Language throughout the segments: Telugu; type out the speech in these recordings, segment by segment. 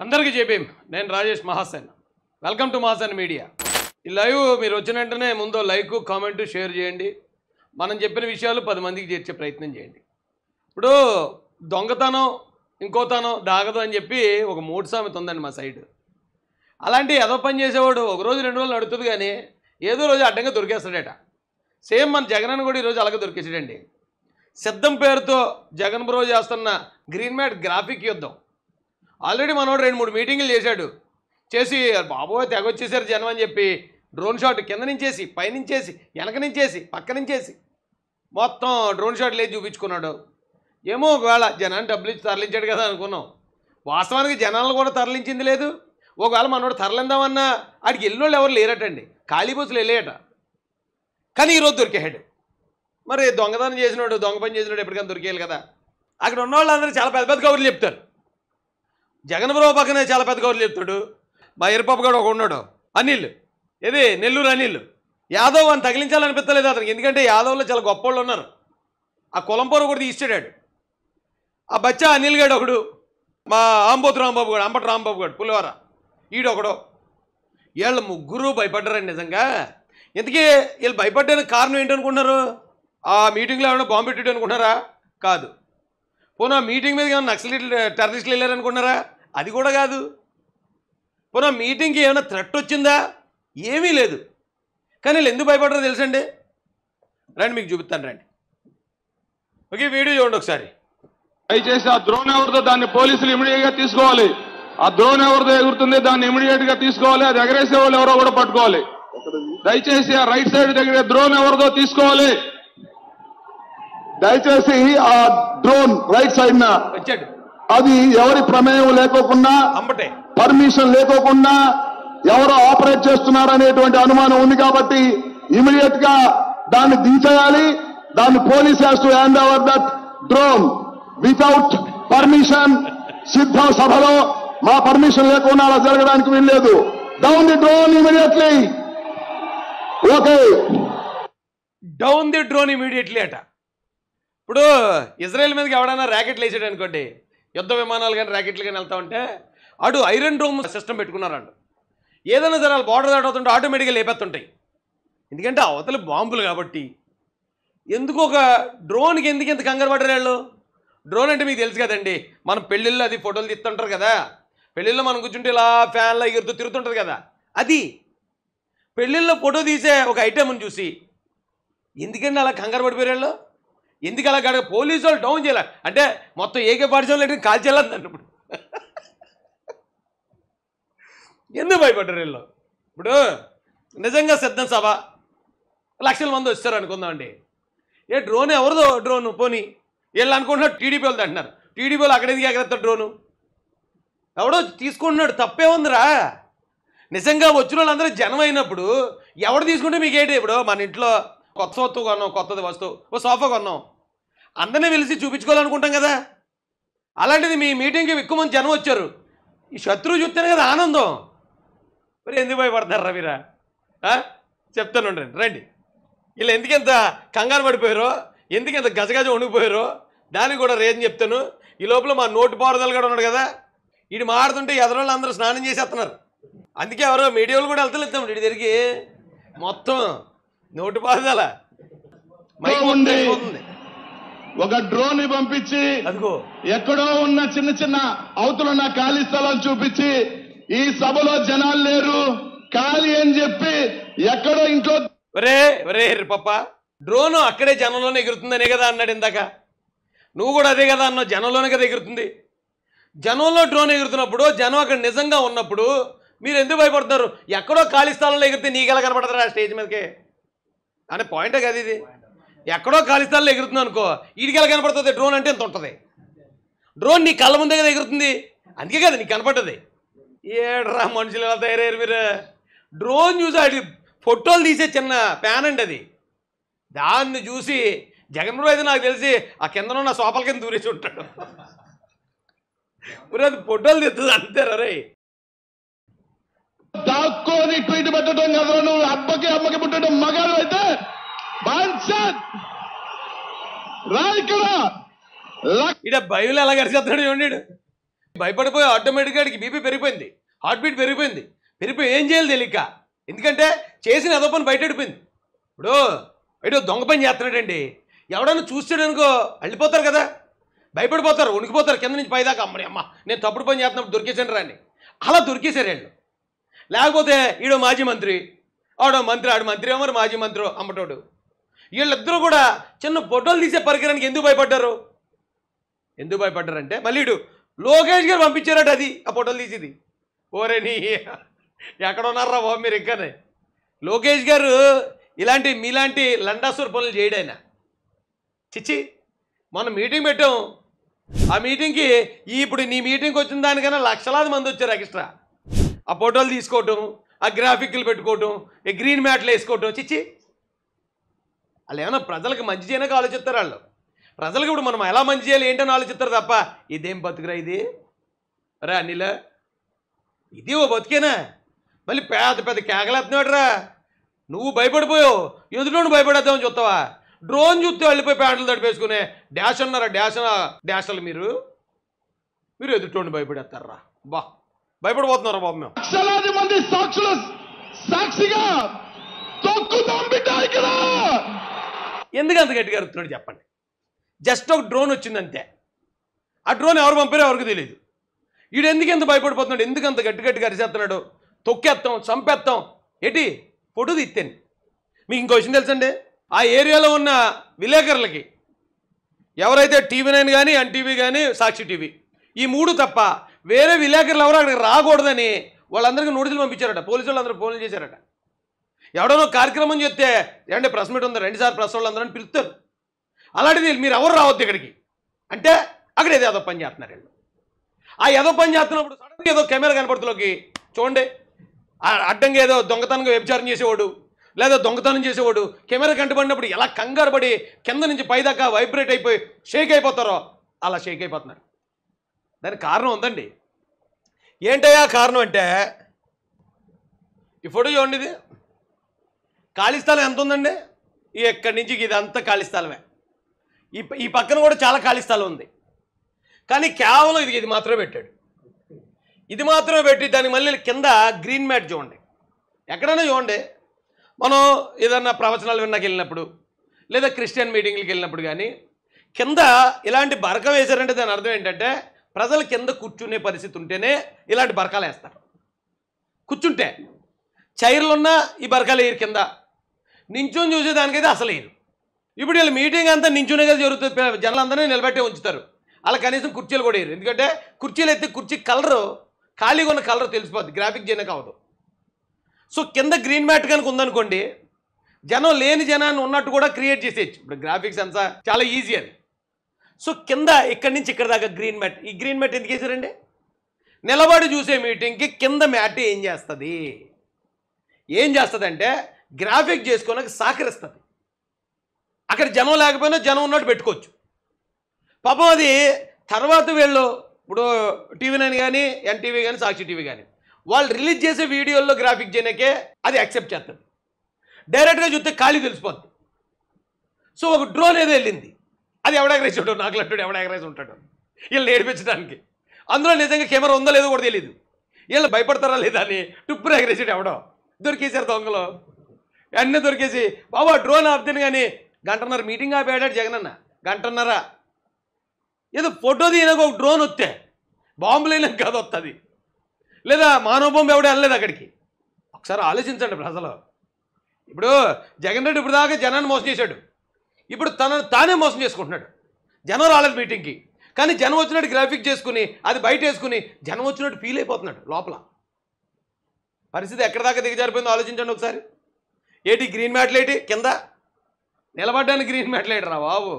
అందరికీ జేబీఎం నేను Rajesh Mahasen welcome to Mahasen media ఈ లైవ్ మీరు వచ్చిన వెంటనే ముందు లైక్ కామెంట్ షేర్ చేయండి మనం చెప్పిన విషయాలు 10 మందికి చేర్చే ప్రయత్నం చేయండి ఇప్పుడు దొంగతనం ఇంకోతనం దాగదు అని చెప్పి ఒక మూడు సామెత ఉందండి మా సైడ్ అలాంటి ఏదో పని చేసేవాడు ఒక రోజు 2 రోజులు నడుతుంది కానీ ఏదో రోజు అడ్డంగా దొరికేస్తాడట సేమ్ మన జగన్ కూడా ఈరోజు అలాగే దొరికేసాడండి సిద్ధం పేరుతో జగన్ బ్రో చేస్తున్న గ్రీన్ మ్యాట్ గ్రాఫిక్ యుద్ధం ఆల్రెడీ మనోడు 2-3 మీటింగులు చేశాడు చేసి బాబోయ్ తెగొచ్చేసారు జనం అని చెప్పి డ్రోన్ షాట్ కింద నుంచేసి పైనుంచేసి వెనక నుంచేసి పక్క నుంచేసి మొత్తం డ్రోన్ షాట్ లేదు చూపించుకున్నాడు ఏమో ఒకవేళ జనాన్ని డబ్బులు ఇచ్చి తరలించాడు కదా అనుకున్నాం వాస్తవానికి జనాలను కూడా తరలించింది లేదు ఒకవేళ మనోడు తరలిందామన్నా ఆడికి వెళ్ళినోళ్ళు ఎవరు లేరటండి ఖాళీ బస్సులు వెళ్ళేయట కానీ ఈరోజు దొరికేహాడు మరి దొంగతనం చేసినాడు దొంగ పని చేసినాడు ఎప్పటికైనా దొరికేయాలి కదా అక్కడ ఉన్న వాళ్ళందరూ చాలా పెద్ద పెద్ద కబుర్లు చెప్తారు జగన్ బ్రో పక్కనే చాలా పెద్ద కబుర్లు చెప్తాడు మా ఎరుపప్పు కూడా ఒక ఉన్నాడు అనిల్ ఇది నెల్లూరు అనిల్ యాదవ్ అని తగిలించాలనిపించలేదు అతనికి ఎందుకంటే యాదవ్లో చాలా గొప్ప వాళ్ళు ఉన్నారు ఆ కులంపూర కూడా తీసాడాడు ఆ బచ్చా అనిల్ గడు ఒకడు మా ఆంబోతు రాంబాబు గడు అంబటి రాంబాబు గడు పులివర ఈడొకడు వీళ్ళు ముగ్గురు భయపడ్డారండి నిజంగా ఇంతకీ వీళ్ళు భయపడ్డానికి కారణం ఏంటనుకుంటున్నారు ఆ మీటింగ్లో ఏమైనా బాంబు పెట్టాడు అనుకుంటున్నారా కాదు పోనా మీటింగ్ మీద ఏమైనా నక్సలైట్లు టెర్రరిస్టులు వెళ్ళారనుకుంటున్నారా అది కూడా కాదు పోనా మీటింగ్కి ఏమైనా థ్రెట్ వచ్చిందా ఏమీ లేదు కానీ వీళ్ళు ఎందుకు భయపడరో తెలుసండి రండి మీకు చూపిస్తాను రండి ఓకే వీడియో చూడండి ఒకసారి దయచేసి ఆ డ్రోన్ ఎవరిదో దాన్ని పోలీసులు ఇమీడియట్ గా తీసుకోవాలి ఆ డ్రోన్ ఎవరిదో ఎగురుతుంది దాన్ని ఇమీడియట్ గా తీసుకోవాలి అది ఎగరేసే వాళ్ళు ఎవరో కూడా పట్టుకోవాలి దయచేసి ఆ రైట్ సైడ్ దగ్గర డ్రోన్ ఎవరిదో తీసుకోవాలి దయచేసి ఆ డ్రోన్ రైట్ సైడ్ నా వచ్చాడు అది ఎవరి ప్రమేయం లేకోకుండా అంబటే పర్మిషన్ లేకోకుండా ఎవరో ఆపరేట్ చేస్తున్నారనేటువంటి అనుమానం ఉంది కాబట్టి ఇమీడియట్ గా దాన్ని దించేయాలి దాన్ని police has to hand over that drone without permission సిద్ధం సభలో మా పర్మిషన్ లేకుండా అలా జరగడానికి వీల్లేదు down the drone immediately okay down the drone immediately అట ఇప్పుడు ఇజ్రాయెల్ మీదకి ఎవడైనా ర్యాకెట్లు వేసాడు అనుకోండి యుద్ధ విమానాలు కానీ ర్యాకెట్లు కానీ వెళ్తా ఉంటే అటు ఐరన్ డోమ్ సిస్టమ్ పెట్టుకున్నారంట ఏదైనా సరే వాళ్ళు బార్డర్ దాటవుతుంటే ఆటోమేటిక్గా లేపేస్తుంటాయి ఎందుకంటే అవతల బాంబులు కాబట్టి ఎందుకు ఒక డ్రోన్కి ఎందుకు ఎంత కంగారు పడ్డారు వాళ్ళు డ్రోన్ అంటే మీకు తెలుసు కదండి మనం పెళ్ళిళ్ళు అది ఫోటోలు తీస్తుంటారు కదా పెళ్ళిళ్ళలో మనం కూర్చుంటే ఇలా ఫ్యాన్లో ఎగురుతూ తిరుగుతుంటుంది కదా అది పెళ్ళిళ్ళలో ఫోటో తీసే ఒక ఐటెంని చూసి ఎందుకండి అలా కంగారు పడిపోయారు వాళ్ళు ఎందుకు అలా కాదు పోలీసు వాళ్ళు డౌన్ చేయాలి అంటే మొత్తం ఏకే పాఠశాల కాల్చేయాలంటే ఇప్పుడు ఎందుకు భయపడ్డారు వీళ్ళు ఇప్పుడు నిజంగా సిద్ధం సభ లక్షల మంది వచ్చారు అనుకుందామండి ఏ డ్రోన్ ఎవరిదో డ్రోను పోనీ వీళ్ళు అనుకుంటున్నారు టీడీపీ వాళ్ళు అంటున్నారు టీడీపీ వాళ్ళు అక్కడ ఎందుకు ఎగరేస్తారు డ్రోను ఎవడో తీసుకుంటున్నాడు తప్పే ఉందిరా నిజంగా వచ్చిన వాళ్ళందరూ జనం అయినప్పుడు ఎవడు తీసుకుంటే మీకు ఏంటి ఇప్పుడు మన ఇంట్లో కొత్త వస్తువు కొన్నాం కొత్తది వస్తువు ఓ సోఫా కొన్నాం అందరినీ పిలిచి చూపించుకోవాలనుకుంటాం కదా అలాంటిది మీ మీటింగ్కి ఎక్కువ మంది జనం వచ్చారు ఈ శత్రువు చూస్తేనే కదా ఆనందం మరి ఎందుకు భయపడతారా మీరా చెప్తాను రండి వీళ్ళు ఎందుకెంత కంగారు పడిపోయారో ఎందుకెంత గజగజ వణిగిపోయారో దానికి కూడా రీజన్ చెప్తాను ఈ లోపల మా నోటి పారుదల కూడా ఉన్నాడు కదా వీడు మాడుతుంటే ఎదరోళ్ళు అందరూ స్నానం చేసేస్తున్నారు అందుకే ఎవరో మీడియా వాళ్ళు కూడా వెళ్తలేస్తాం వీడి దగ్గరికి మొత్తం నోటి పారుదల ఒక డ్రోన్ ని పంపించి అదిగో ఎక్కడో ఉన్న చిన్న చిన్న అవతలున్న ఖాళీ స్థలం చూపించి ఈ సభలో జనాలు లేరు ఖాళీ అని చెప్పి ఎక్కడో ఇంట్లో ఒరే పప్ప డ్రోన్ అక్కడే జనంలోనే ఎగురుతుందనే కదా అన్నాడు ఇందాక నువ్వు కూడా అదే కదా అన్నావు జనంలోనే కదా ఎగురుతుంది జనంలో డ్రోన్ ఎగురుతున్నప్పుడు జనం అక్కడ నిజంగా ఉన్నప్పుడు మీరు ఎందుకు భయపడతారు ఎక్కడో ఖాళీ స్థలంలో ఎగిరితే నీకెలా కనపడతారా స్టేజ్ మీదకి అనే పాయింటే కదా ఇది ఎక్కడో ఖాళీ స్థలంలో ఎగురుతుంది అనుకో ఈడికెలా కనపడుతుంది డ్రోన్ అంటే ఎంత ఉంటుంది డ్రోన్ నీ కళ్ళ ముందే కదా ఎగురుతుంది అందుకే కదా నీకు కనపడ్డది ఏడ్రా మనుషులు ఎలా తయారయ్యారు మీరు డ్రోన్ చూసి అది ఫోటోలు తీసే చిన్న ప్యాన్ అండి అది దాన్ని చూసి జగన్ బ్రో అయితే నాకు తెలిసి ఆ కింద ఉన్న సోపల కింద దూరేసి ఉంటాడు అది ఫోటోలు తెస్తుంది అంతే రే దాక్కోని ట్వీట్ పెట్టడం కదా నువ్వు అమ్మకి పుట్టడం మగాడు అయితే ఇడ బయలు ఎలా గడిచేస్తాడు చూడండి భయపడిపోయి ఆటోమేటిక్గా వాడికి బీపీ పెరిగిపోయింది, హార్ట్ బీట్ పెరిగిపోయింది. పెరిగిపోయి ఏం చేయాలి తెలియక, ఎందుకంటే చేసిన ఏదో పని బయట పడిపోయింది. ఇప్పుడు ఏదో దొంగ పని చేస్తున్నాడండి, ఎవడన్నా చూస్తాడనుకో వెళ్ళిపోతారు కదా, భయపడిపోతారు, వణికిపోతారు కింద నుంచి పైదాకా. అమ్మని అమ్మ నేను తప్పుడు పని చేస్తున్నప్పుడు దొరికేసాను రాని, అలా దొరికేశారు వీళ్ళు. లేకపోతే ఈడో మాజీ మంత్రి, ఆడో మంత్రి, ఆడు మంత్రి ఏమో మాజీ మంత్రి అమ్మటోడు, వీళ్ళిద్దరూ కూడా చిన్న ఫోటోలు తీసే పరికరానికి ఎందుకు భయపడ్డారు? ఎందుకు భయపడ్డారంటే మళ్ళీ ఇడు లోకేష్ గారు పంపించారట అది, ఆ ఫోటోలు తీసేది. ఓరే నీ ఎక్కడ ఉన్నారా బాబు మీరు ఇంకానే. లోకేష్ గారు ఇలాంటి మీలాంటి లండాసూర్ పనులు చేయడైనా చిచ్చి. మొన్న మీటింగ్ పెట్టాం, ఆ మీటింగ్కి ఇప్పుడు నీ మీటింగ్కి వచ్చిన దానికన్నా లక్షలాది మంది వచ్చారు ఎక్స్ట్రా. ఆ ఫోటోలు తీసుకోవటం, ఆ గ్రాఫిక్లు పెట్టుకోవటం, ఈ గ్రీన్ మ్యాట్లు వేసుకోవటం, చిచ్చి. వాళ్ళు ఏమైనా ప్రజలకు మంచి చేయడానికి ఆలోచిస్తారు. వాళ్ళు ప్రజలకు ఇప్పుడు మనం ఎలా మంచి చేయాలి ఏంటని ఆలోచిస్తారు తప్ప ఇదేం బతుకురా ఇది రా అనిల, ఇది ఓ బతికేనా? మళ్ళీ పెద్ద పెద్ద కేకలేస్తున్నాడు రా. నువ్వు భయపడిపోయావు, ఎదుటి భయపడేద్దామని చూస్తావా? డ్రోన్ చూస్తే వెళ్ళిపోయి ప్యాంట్లు తడిపేసుకునే డాష్ అన్నారా, డాషలు మీరు ఎదుటి భయపడేస్తారా? బా భయపడిపోతున్నారా బాబు మేము. లక్షలాది మంది సాక్షుల సాక్షిగా తొక్కుతాం బిడ్డ ఇక్కడ. ఎందుకు అంత గట్టిగా అరుతున్నాడు చెప్పండి? జస్ట్ ఒక డ్రోన్ వచ్చిందంతే, ఆ డ్రోన్ ఎవరు పంపారో ఎవరికి తెలియదు. వీడు ఎందుకు ఎంత భయపడిపోతున్నాడు, ఎందుకు అంత గట్టిగా అరిచేస్తున్నాడు? తొక్కేస్తాం, చంపేస్తాం ఏంటి? ఫోటో తీస్తాను. మీకు ఇంకో విషయం తెలుసండి, ఆ ఏరియాలో ఉన్న విలేకరులకి ఎవరైతే టీవీ9 కానీ, ఎన్టీవీ కానీ, సాక్షి టీవీ ఈ మూడు తప్ప వేరే విలేకరులు ఎవరు అక్కడికి రాకూడదని వాళ్ళందరికీ నోటీసులు పంపించారట. పోలీసు వాళ్ళు అందరూ ఫోన్లు చేశారట. ఎవడనో కార్యక్రమం చేస్తే ఏమంటే ప్రెస్ మీట్ ఉంది 2 సార్లు ప్రెస్ వాళ్ళు అందరూ అని పిలుస్తారు. అలాంటిది మీరు ఎవరు రావద్దు ఇక్కడికి అంటే అక్కడ ఏదో పని చేస్తున్నారు వీళ్ళు. ఆ ఏదో పని చేస్తున్నప్పుడు సడన్గా ఏదో కెమెరా కనపడుతులోకి చూడండి, అడ్డంగా ఏదో దొంగతనంగా వ్యభిచారం చేసేవాడు లేదా దొంగతనం చేసేవాడు కెమెరా కంటపడినప్పుడు ఎలా కంగారు పడి కింద నుంచి పైదాకా వైబ్రేట్ అయిపోయి షేక్ అయిపోతారో అలా షేక్ అయిపోతున్నారు. దానికి కారణం ఉందండి. ఏంటయ్యా కారణం అంటే, ఈ ఫోటో చూడండి, ఇది ఖాళీ స్థలం ఎంత ఉందండి? ఎక్కడి నుంచి ఇదంతా ఖాళీ స్థలమే. ఈ పక్కన కూడా చాలా ఖాళీ స్థలం ఉంది, కానీ కేవలం ఇది మాత్రమే పెట్టాడు. ఇది మాత్రమే పెట్టి దానికి మళ్ళీ కింద గ్రీన్ మ్యాట్ చూడండి. ఎక్కడైనా చూడండి, మనం ఏదన్నా ప్రవచనాలు విన్నాకి వెళ్ళినప్పుడు లేదా క్రిస్టియన్ మీటింగ్లకు వెళ్ళినప్పుడు కానీ కింద ఇలాంటి బరక వేశారంటే దాని అర్థం ఏంటంటే ప్రజలు కింద కూర్చునే పరిస్థితి ఉంటేనే ఇలాంటి బరకాలు వేస్తారు. కూర్చుంటే చైర్లు ఉన్నా ఈ బరకాలు వేయరు, కింద నించుని చూసేదానికైతే అసలు వేయరు. ఇప్పుడు వీళ్ళు మీటింగ్ అంతా నించునే కదా జరుగుతుంది, జనాలందరినీ నిలబెట్టే ఉంచుతారు. అలా కనీసం కుర్చీలు కూడా వేయరు, ఎందుకంటే కుర్చీలు అయితే కుర్చీ కలరు ఖాళీగా ఉన్న కలర్ తెలిసిపోద్ది, గ్రాఫిక్ చేయడానికి అవ్వదు. సో కింద గ్రీన్ మ్యాట్ కనుక ఉందనుకోండి, జనం లేని జనాన్ని ఉన్నట్టు కూడా క్రియేట్ చేసేయచ్చు. ఇప్పుడు గ్రాఫిక్స్ అంతా చాలా ఈజీ అని. సో కింద ఇక్కడి నుంచి ఇక్కడ దాకా గ్రీన్ మ్యాట్. ఈ గ్రీన్ మ్యాట్ ఎందుకు వేసారండి? నిలబడి చూసే మీటింగ్కి కింద మ్యాట్ ఏం చేస్తుంది అంటే గ్రాఫిక్ చేసుకోవడానికి సహకరిస్తుంది. అక్కడ జనం లేకపోయినా జనం ఉన్నట్టు పెట్టుకోవచ్చు. పాపం అది తర్వాత వీళ్ళు ఇప్పుడు టీవీ9 కానీ, ఎన్టీవీ కానీ, సాక్షి టీవీ కానీ వాళ్ళు రిలీజ్ చేసే వీడియోల్లో గ్రాఫిక్ చేయడానికే అది యాక్సెప్ట్ చేస్తుంది. డైరెక్ట్గా చూస్తే ఖాళీ తెలిసిపోద్ది. సో ఒక డ్రోన్ ఏదో వెళ్ళింది, అది ఎవడ ఎగరేసి ఉంటాడు, నాకు లట్టుడు ఎవడ ఎగరేసి ఉంటాడు వీళ్ళు నేర్పించడానికి. అందులో నిజంగా కెమెరా ఉందో లేదో కూడా తెలియదు. వీళ్ళు భయపడతారా లేదా అని టుప్పురు ఎగరేసాడు ఎవడో, దొరికేసారు దొంగలో. అన్నీ దొరికేసి బాబా డ్రోన్ ఆపుతాను కానీ గంటన్నర మీటింగ్ ఆపేడాడు జగనన్న. గంటన్నర ఏదో ఫోటో తీయడానికి ఒక డ్రోన్ వస్తే బాంబులు అయినాక కాదు వస్తుంది, లేదా మానవ బాంబు ఎవడో వెళ్ళలేదు అక్కడికి. ఒకసారి ఆలోచించండి ప్రజలు. ఇప్పుడు జగన్ రెడ్డి ఇప్పుడు దాకా జనాన్ని మోసం చేశాడు, ఇప్పుడు తనను తానే మోసం చేసుకుంటున్నాడు. జనం రాలేదు మీటింగ్కి, కానీ జనం వచ్చినట్టు గ్రాఫిక్ చేసుకుని అది బయట వేసుకుని జనం వచ్చినట్టు ఫీల్ అయిపోతున్నాడు లోపల. పరిస్థితి ఎక్కడ దాకా దిగజారిపోయిందో ఆలోచించండి ఒకసారి. ఏటి గ్రీన్ మ్యాట్లు ఏంటి కింద నిలబడ్డానికి గ్రీన్ మ్యాట్లు ఏంటి రా బాబు.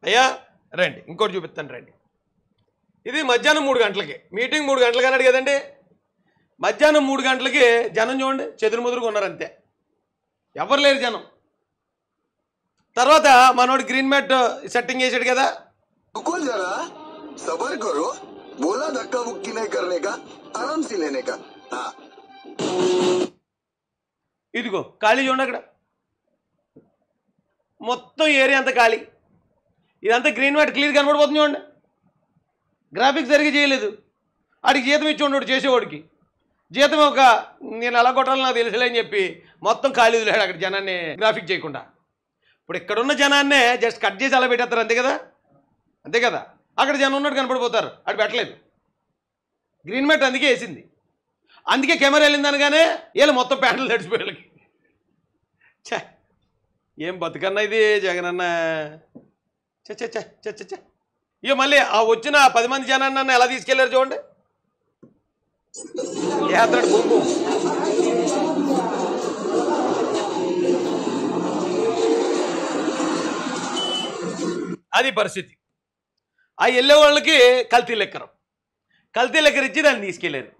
అయ్యా రండి ఇంకోటి చూపిస్తాను రండి. ఇది మధ్యాహ్నం 3 గంటలకి మీటింగ్, 3 గంటలకి అన్నాడు కదండి. మధ్యాహ్నం 3 గంటలకి జనం చూడండి చెదురుముదురుగా ఉన్నారు అంతే, ఎవరు లేరు జనం. తర్వాత మనోడు గ్రీన్ మ్యాట్ సెట్టింగ్ చేశాడు కదా. जरा सबर करो, बोला धक्का मुक्की नहीं करने का, आराम से लेने का. ఇదిగో ఖాళీ చూడండి, అక్కడ మొత్తం ఏరియా అంతా ఖాళీ. ఇదంతా గ్రీన్ మ్యాట్ క్లియర్ కనబడిపోతుంది చూడండి. గ్రాఫిక్స్ సరిగ్గా చేయలేదు. వాడికి జీతం ఇచ్చి ఉండడు చేసేవాడికి. జీతం నేను ఎలా కొట్టాలో నాకు తెలుసులే అని చెప్పి మొత్తం ఖాళీ వదిలేడు అక్కడ జనాన్ని గ్రాఫిక్ చేయకుండా. ఇప్పుడు ఇక్కడున్న జనాన్నే జస్ట్ కట్ చేసి అలా పెట్టేస్తారు, అంతే కదా. అక్కడ జనం ఉన్నట్టు కనపడిపోతారు. అది పెట్టలేదు. గ్రీన్ మ్యాట్ అందుకే వేసింది. అందుకే కెమెరా వెళ్ళింది అనగానే వీళ్ళు మొత్తం ప్యాంట్లు తడిచిపోయేళ్ళకి. చే ఏం బతుకన్నా ఇది జగనన్న. చ ఇక మళ్ళీ ఆ వచ్చిన 10 మంది జనాన్ని ఎలా తీసుకెళ్లారు చూడండి. యాత్ర భూము అది పరిస్థితి. ఆ వెళ్ళే వాళ్ళకి కల్తీ లెక్కరం ఇచ్చి దాన్ని తీసుకెళ్లారు.